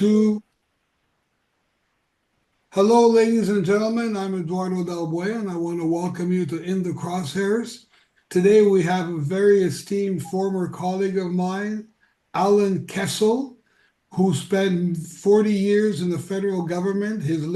two. Hello, ladies and gentlemen. I'm Eduardo Del Boya, and I want to welcome you to In the Crosshairs. Today, we have a very esteemed former colleague of mine, Alan Kessel, who spent 40 years in the federal government. His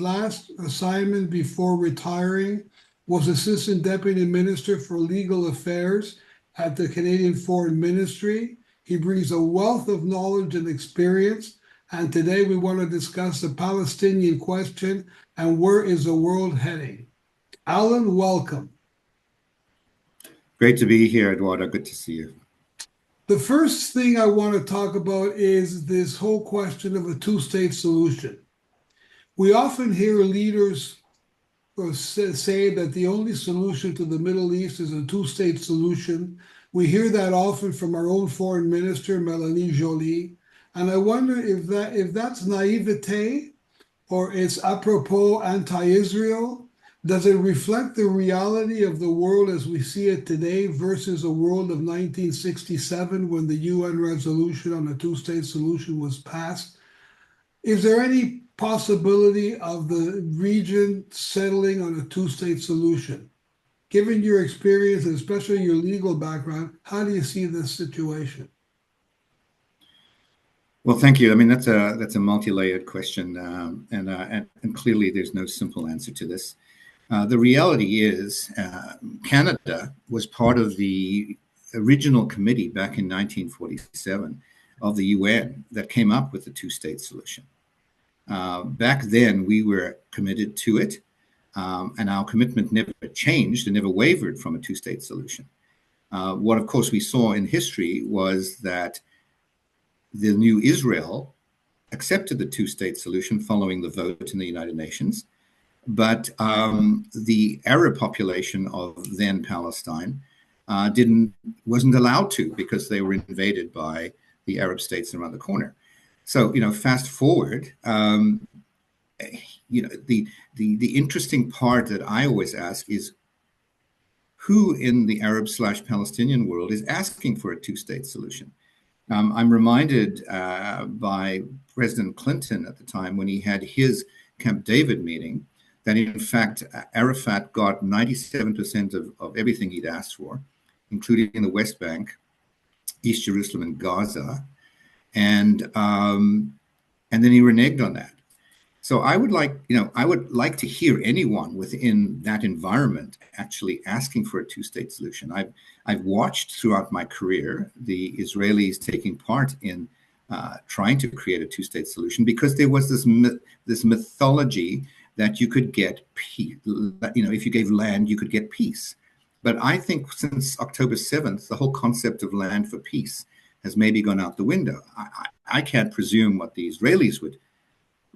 last assignment before retiring was Assistant Deputy Minister for Legal Affairs at the Canadian Foreign Ministry. He brings a wealth of knowledge and experience. And today we want to discuss the Palestinian question and where is the world heading. Alan, welcome. Great to be here, Eduardo. Good to see you. The first thing I want to talk about is this whole question of a two-state solution. We often hear leaders say that the only solution to the Middle East is a two-state solution. We hear that often from our own foreign minister, Melanie Joly. And I wonder if that's naivete or it's apropos anti-Israel. Does it reflect the reality of the world as we see it today versus a world of 1967 when the UN resolution on a two-state solution was passed? Is there any possibility of the region settling on a two-state solution? Given your experience, and especially your legal background, how do you see this situation? Well, thank you. I mean, that's a multi-layered question, and clearly there's no simple answer to this. The reality is, Canada was part of the original committee back in 1947 of the UN that came up with the two-state solution. Back then, we were committed to it, and our commitment never changed and never wavered from a two-state solution. What, of course, we saw in history was that the new Israel accepted the two-state solution following the vote in the United Nations, but the Arab population of then Palestine wasn't allowed to because they were invaded by the Arab states around the corner. So, fast forward, the interesting part that I always ask is who in the Arab/Palestinian world is asking for a two-state solution? I'm reminded by President Clinton at the time when he had his Camp David meeting that, in fact, Arafat got 97% of everything he'd asked for, including in the West Bank, East Jerusalem, and Gaza. And then he reneged on that. So I would like to hear anyone within that environment actually asking for a two-state solution. I've watched throughout my career the Israelis taking part in trying to create a two-state solution because there was this mythology that you could get peace. If you gave land, you could get peace. But I think since October 7th, the whole concept of land for peace has maybe gone out the window. I can't presume what the Israelis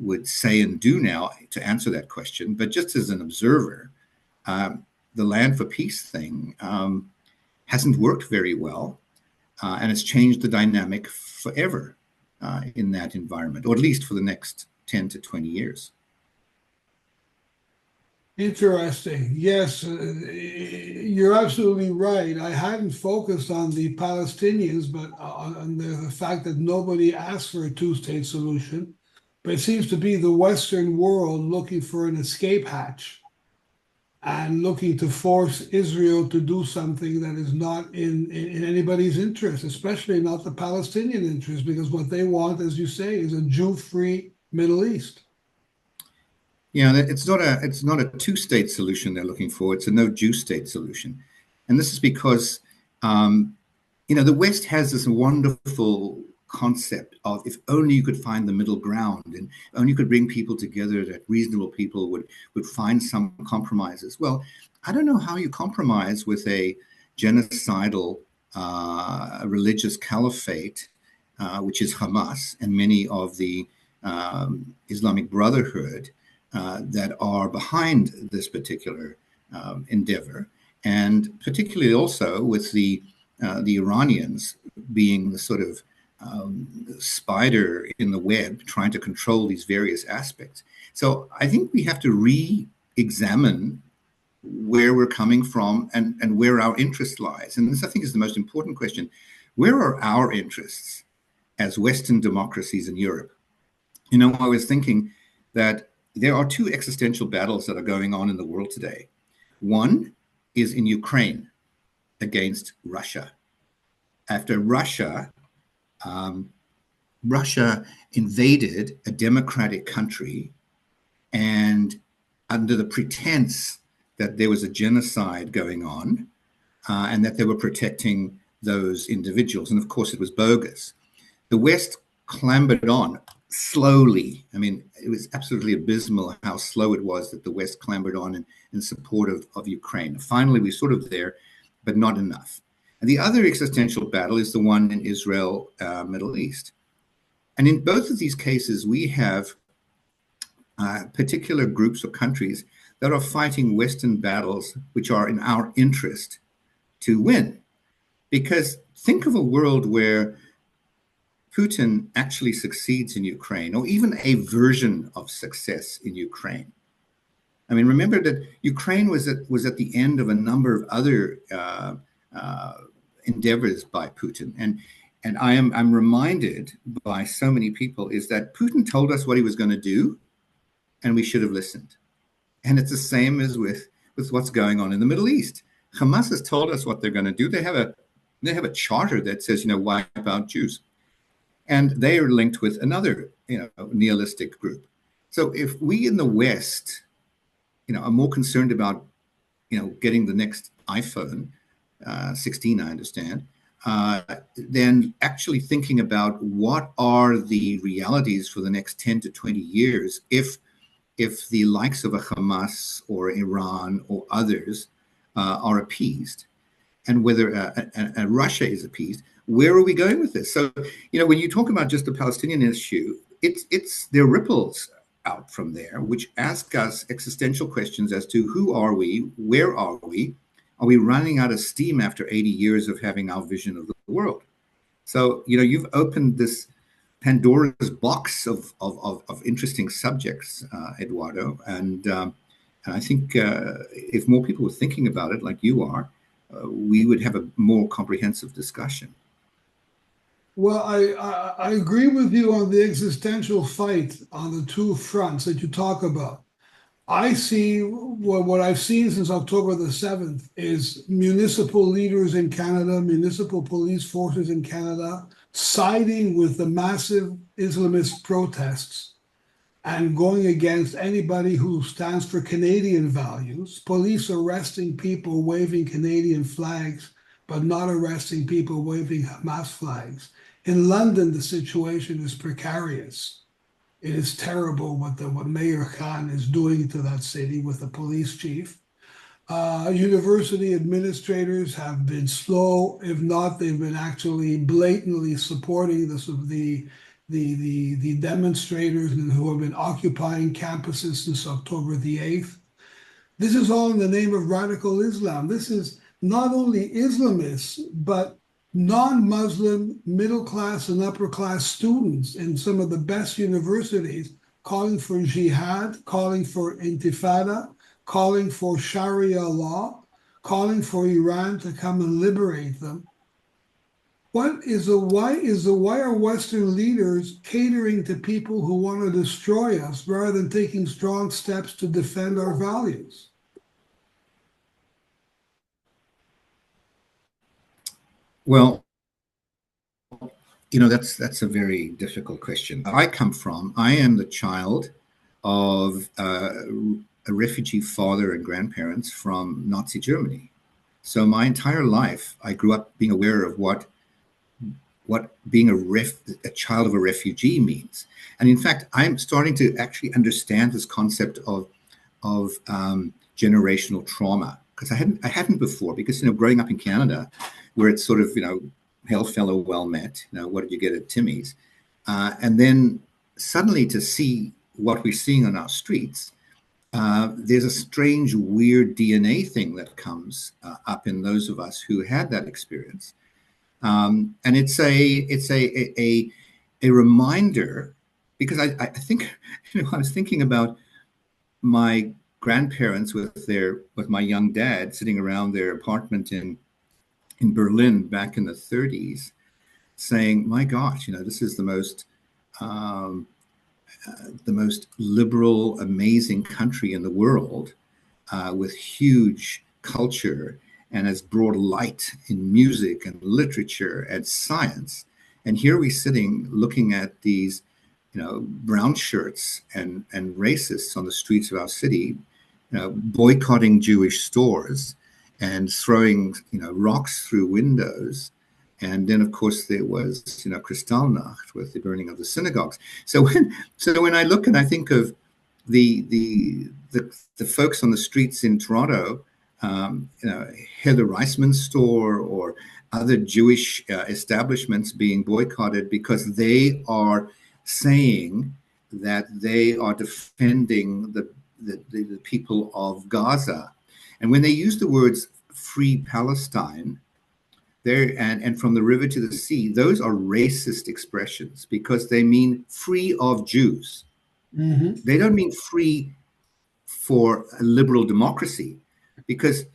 would say and do now to answer that question. But just as an observer, the land for peace thing hasn't worked very well, and it's changed the dynamic forever in that environment, or at least for the next 10 to 20 years. Interesting. Yes, you're absolutely right. I hadn't focused on the Palestinians, but on the fact that nobody asked for a two-state solution. But it seems to be the Western world looking for an escape hatch and looking to force Israel to do something that is not in anybody's interest, especially not the Palestinian interest, because what they want, as you say, is a Jew-free Middle East. Yeah, it's not a two-state solution they're looking for. It's a no-Jew state solution. And this is because, the West has this wonderful concept of if only you could find the middle ground and only you could bring people together, that reasonable people would find some compromises. Well, I don't know how you compromise with a genocidal religious caliphate, which is Hamas, and many of the Islamic Brotherhood that are behind this particular endeavor, and particularly also with the Iranians being the sort of spider in the web trying to control these various aspects. So I think we have to re-examine where we're coming from and where our interest lies. And this, I think, is the most important question. Where are our interests as Western democracies in Europe? I was thinking that there are two existential battles that are going on in the world today. One is in Ukraine against Russia. After um, Russia invaded a democratic country, and under the pretense that there was a genocide going on, and that they were protecting those individuals. And of course, it was bogus. The West clambered on slowly. I mean, it was absolutely abysmal how slow it was that the West clambered on in support of Ukraine. Finally, we're sort of there, but not enough. And the other existential battle is the one in Israel, Middle East. And in both of these cases, we have particular groups or countries that are fighting Western battles, which are in our interest to win. Because think of a world where Putin actually succeeds in Ukraine, or even a version of success in Ukraine. I mean, remember that Ukraine was at the end of a number of other endeavors by Putin, and I'm reminded by so many people is that Putin told us what he was going to do, and we should have listened. And it's the same as with what's going on in the Middle East. Hamas has told us what they're going to do. They have a charter that says, wipe out Jews, and they are linked with another, nihilistic group. So if we in the West, are more concerned about, getting the next iPhone 16, I understand, than actually thinking about what are the realities for the next 10 to 20 years if the likes of a Hamas or Iran or others are appeased, and whether Russia is appeased, where are we going with this? So, when you talk about just the Palestinian issue, there are ripples out from there, which ask us existential questions as to who are we, where are we running out of steam after 80 years of having our vision of the world? So, you've opened this Pandora's box of interesting subjects, Eduardo, and I think if more people were thinking about it like you are, we would have a more comprehensive discussion. Well, I agree with you on the existential fight on the two fronts that you talk about. I see what I've seen since October the 7th is municipal leaders in Canada, municipal police forces in Canada, siding with the massive Islamist protests and going against anybody who stands for Canadian values. Police arresting people waving Canadian flags, but not arresting people waving Hamas flags. In London, the situation is precarious. It is terrible what Mayor Khan is doing to that city with the police chief. University administrators have been slow, if not, they've been actually blatantly supporting the demonstrators who have been occupying campuses since October the 8th. This is all in the name of radical Islam. This is not only Islamists, but non-Muslim middle class and upper class students in some of the best universities calling for jihad, calling for intifada, calling for Sharia law, calling for Iran to come and liberate them. Why are Western leaders catering to people who want to destroy us rather than taking strong steps to defend our values? Well, that's a very difficult question. I am the child of a refugee father and grandparents from Nazi Germany. So my entire life, I grew up being aware of what being a child of a refugee means. And in fact, I'm starting to actually understand this concept of generational trauma, because I hadn't before. Because growing up in Canada, where it's sort of hail fellow well met, what did you get at Timmy's, and then suddenly to see what we're seeing on our streets. There's a strange, weird DNA thing that comes up in those of us who had that experience. And it's a reminder, because I think I was thinking about my grandparents with my young dad sitting around their apartment in Berlin back in the 30s, saying, "My gosh, this is the most the most liberal, amazing country in the world, with huge culture, and has brought light in music and literature and science. And here we're sitting looking at these, brown shirts and racists on the streets of our city, boycotting Jewish stores and throwing, rocks through windows. And then, of course, there was, Kristallnacht with the burning of the synagogues. So when I look and I think of the folks on the streets in Toronto, Heather Reisman's store or other Jewish establishments being boycotted because they are saying that they are defending the people of Gaza. And when they use the words free Palestine, there and from the river to the sea, those are racist expressions because they mean free of Jews. Mm-hmm. They don't mean free for a liberal democracy, because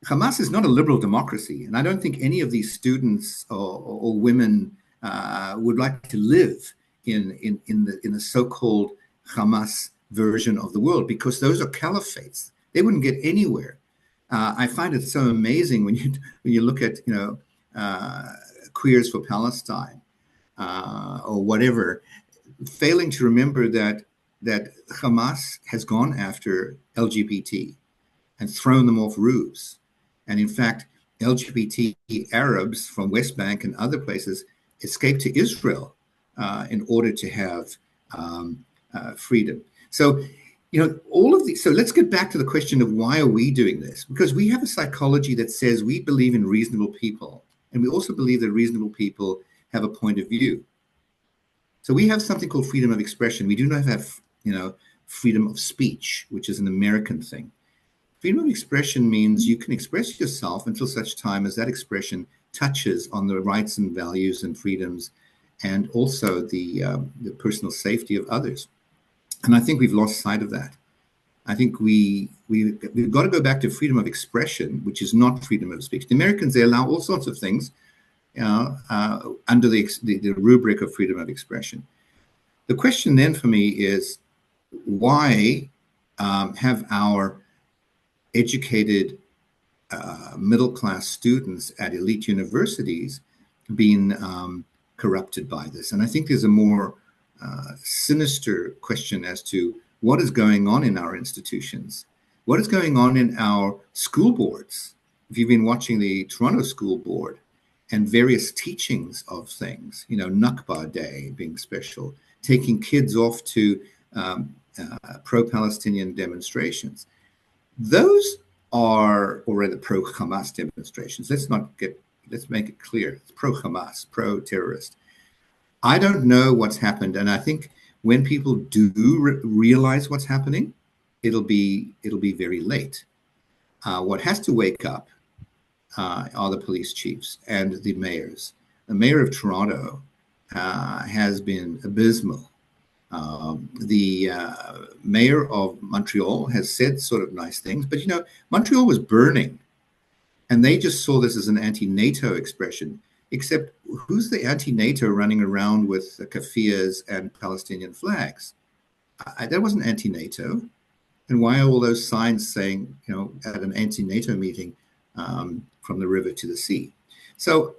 Hamas is not a liberal democracy. And I don't think any of these students or women would like to live in the so-called Hamas version of the world, because those are caliphates. They wouldn't get anywhere. I find it so amazing when you look at Queers for Palestine or whatever, failing to remember that Hamas has gone after LGBT and thrown them off roofs. And in fact, LGBT Arabs from West Bank and other places escaped to Israel in order to have freedom. So, all of these. So let's get back to the question of why are we doing this? Because we have a psychology that says we believe in reasonable people, and we also believe that reasonable people have a point of view. So we have something called freedom of expression. We do not have, freedom of speech, which is an American thing. Freedom of expression means you can express yourself until such time as that expression touches on the rights and values and freedoms, and also the personal safety of others. And I think we've lost sight of that. I think we've got to go back to freedom of expression, which is not freedom of speech. The Americans, they allow all sorts of things under the rubric of freedom of expression. The question then for me is, why have our educated middle-class students at elite universities been corrupted by this? And I think there's a more sinister question as to what is going on in our institutions, what is going on in our school boards. If you've been watching the Toronto School Board and various teachings of things, Nakba Day being special, taking kids off to pro-Palestinian demonstrations. Those are, or rather pro-Hamas demonstrations. Let's make it clear. It's pro-Hamas, pro-terrorist. I don't know what's happened. And I think when people do realize what's happening, it'll be very late. What has to wake up are the police chiefs and the mayors. The mayor of Toronto has been abysmal. The mayor of Montreal has said sort of nice things, but Montreal was burning, and they just saw this as an anti-NATO expression. Except, who's the anti-NATO running around with keffiyehs and Palestinian flags? That wasn't anti-NATO. And why are all those signs saying, at an anti-NATO meeting, from the river to the sea? So,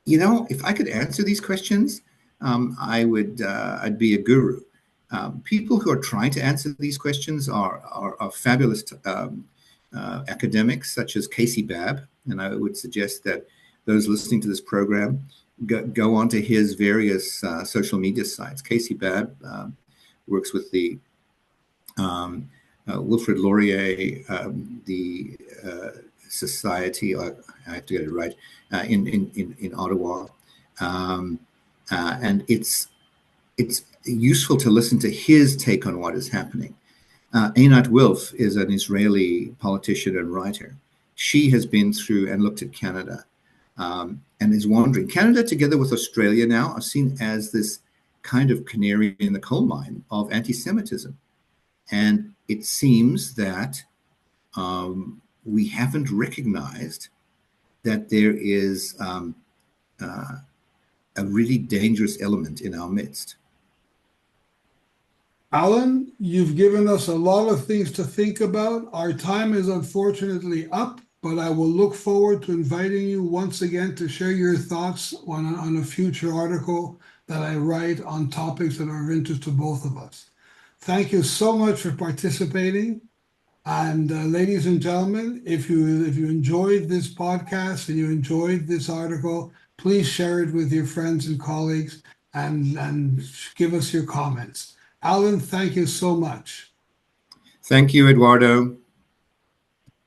if I could answer these questions, I'd be a guru. People who are trying to answer these questions are fabulous academics, such as Casey Babb, and I would suggest that those listening to this program go onto his various social media sites. Casey Babb works with the Wilfrid Laurier, the Society. I have to get it right, in Ottawa. And it's useful to listen to his take on what is happening. Einat Wilf is an Israeli politician and writer. She has been through and looked at Canada and is wondering. Canada, together with Australia now, are seen as this kind of canary in the coal mine of anti-Semitism. And it seems that we haven't recognized that there is a really dangerous element in our midst. Alan, you've given us a lot of things to think about. Our time is unfortunately up, but I will look forward to inviting you once again to share your thoughts on a future article that I write on topics that are of interest to both of us. Thank you so much for participating. And ladies and gentlemen, if you enjoyed this podcast and you enjoyed this article, please share it with your friends and colleagues and give us your comments. Alan, thank you so much. Thank you, Eduardo.